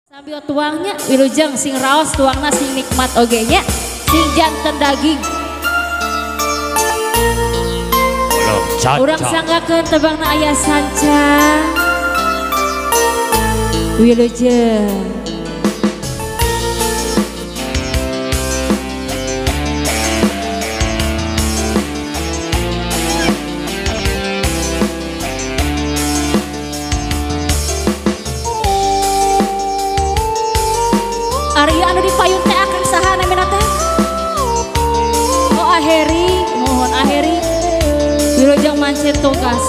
Sambil tuangnya wilujeng sing raos tuangna sing nikmat oge nya sing janten daging. Urang sanggakeun tebangna aya sanca. Wilujeng. Ari anu dipayung teh akan saha namina teh? Oh Aheri, mohon Aheri. Wilujeng mancen tugas.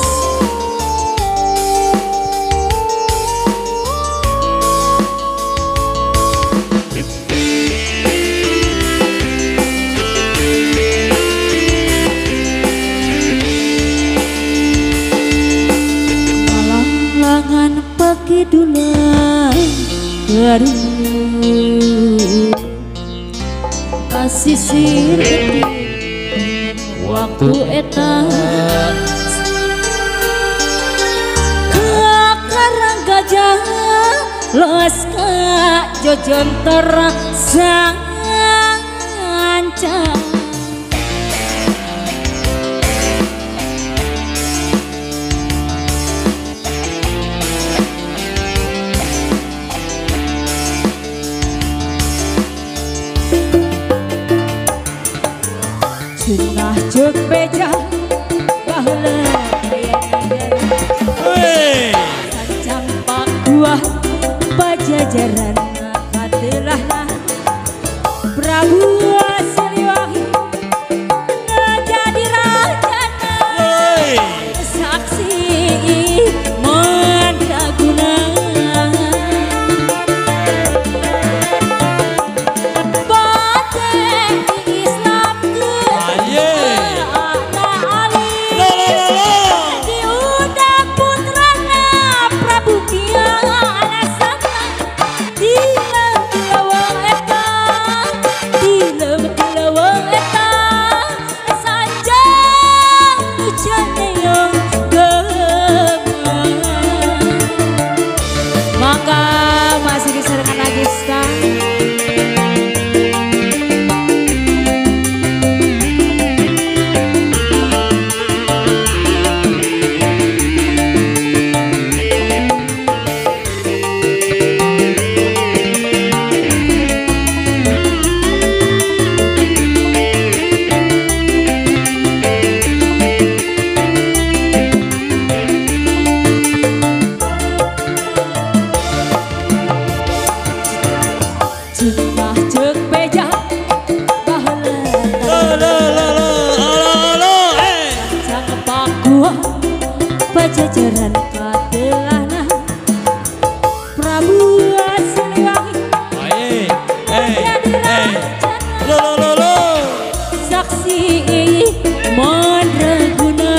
Malang-langan pagi dulang baru kasisir waktu eta karang gajah los ka jojon terasa ancam cenah jeung beja baheula sancang pakuah pajajaran katelahna Prabu Siliwangi ngajadi rajana saksi mandraguna cenah jeung beja baheula sancang pakuah pajajaran katelahna Prabu Siliwangi jadi rajana saksi mandraguna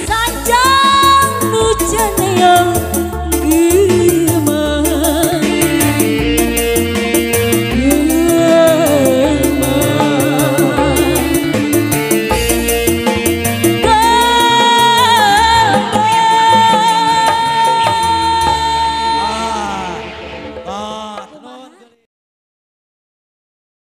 Sanjang nu cenah